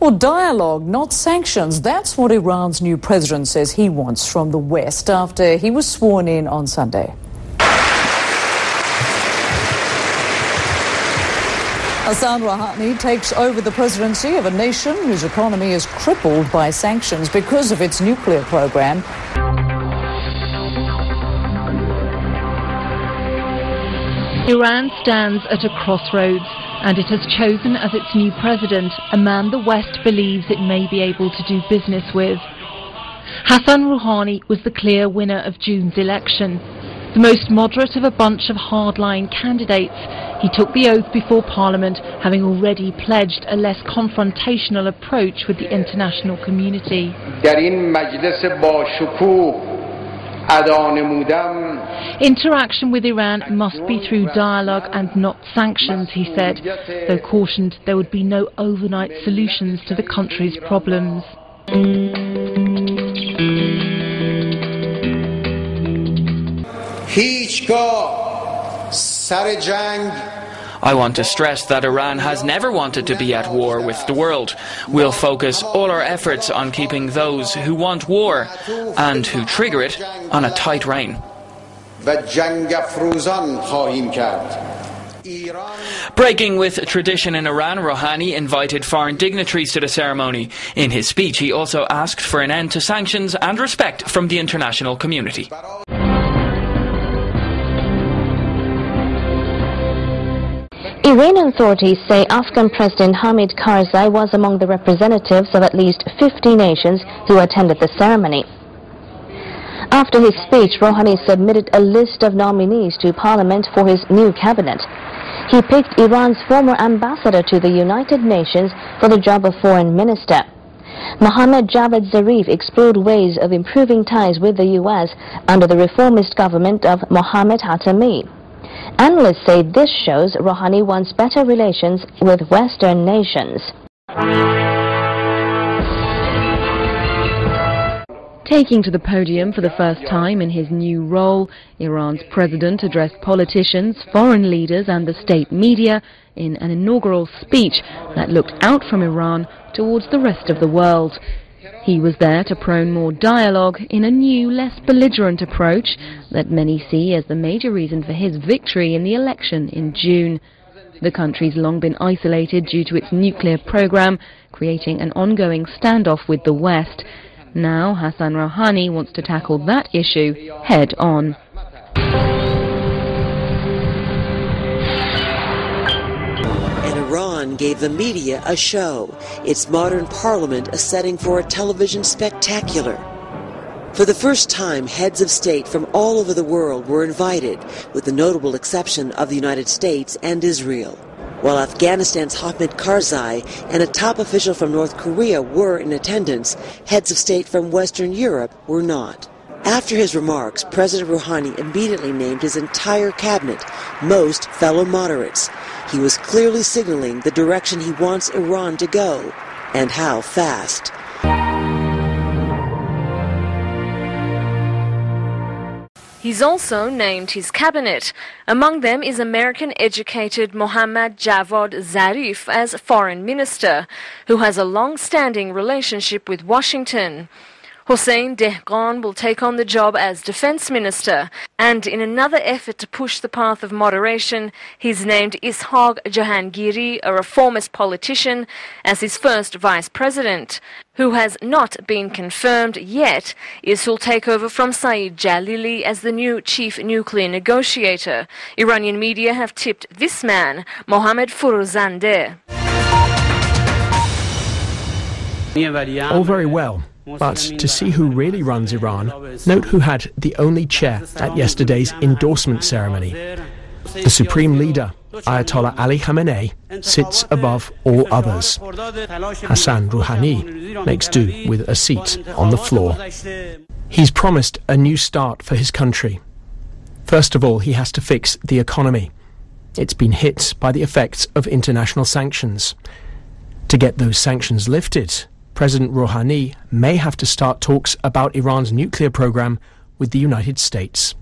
Well, dialogue, not sanctions. That's what Iran's new president says he wants from the West after he was sworn in on Sunday. Hassan Rohani takes over the presidency of a nation whose economy is crippled by sanctions because of its nuclear program. Iran stands at a crossroads, and it has chosen as its new president a man the West believes it may be able to do business with. Hassan Rohani was the clear winner of June's election. The most moderate of a bunch of hardline candidates, he took the oath before Parliament, having already pledged a less confrontational approach with the international community. Interaction with Iran must be through dialogue and not sanctions, he said, though cautioned there would be no overnight solutions to the country's problems. I want to stress that Iran has never wanted to be at war with the world. We'll focus all our efforts on keeping those who want war and who trigger it on a tight rein. Breaking with tradition in Iran, Rohani invited foreign dignitaries to the ceremony. In his speech, he also asked for an end to sanctions and respect from the international community. Iranian authorities say Afghan President Hamid Karzai was among the representatives of at least 50 nations who attended the ceremony. After his speech, Rohani submitted a list of nominees to Parliament for his new cabinet. He picked Iran's former ambassador to the United Nations for the job of foreign minister. Mohammad Javad Zarif explored ways of improving ties with the U.S. under the reformist government of Mohammad Khatami. Analysts say this shows Rohani wants better relations with Western nations. Taking to the podium for the first time in his new role, Iran's president addressed politicians, foreign leaders and the state media in an inaugural speech that looked out from Iran towards the rest of the world. He was there to prone more dialogue in a new, less belligerent approach that many see as the major reason for his victory in the election in June. The country's long been isolated due to its nuclear program, creating an ongoing standoff with the West. Now Hassan Rohani wants to tackle that issue head on. Iran gave the media a show, its modern parliament a setting for a television spectacular. For the first time, heads of state from all over the world were invited, with the notable exception of the United States and Israel. While Afghanistan's Hamid Karzai and a top official from North Korea were in attendance, heads of state from Western Europe were not. After his remarks, President Rohani immediately named his entire cabinet, most fellow moderates. He was clearly signaling the direction he wants Iran to go, and how fast. He's also named his cabinet. Among them is American-educated Mohammad Javad Zarif as foreign minister, who has a long-standing relationship with Washington. Hossein Dehqan will take on the job as defense minister, and in another effort to push the path of moderation, he's named Ishaq Jahangiri, a reformist politician, as his first vice president. Who has not been confirmed yet is who'll take over from Saeed Jalili as the new chief nuclear negotiator. Iranian media have tipped this man, Mohammad Furuzandeh. All very well. But to see who really runs Iran, note who had the only chair at yesterday's endorsement ceremony. The supreme leader, Ayatollah Ali Khamenei, sits above all others. Hassan Rohani makes do with a seat on the floor. He's promised a new start for his country. First of all, he has to fix the economy. It's been hit by the effects of international sanctions. To get those sanctions lifted, President Rohani may have to start talks about Iran's nuclear program with the United States.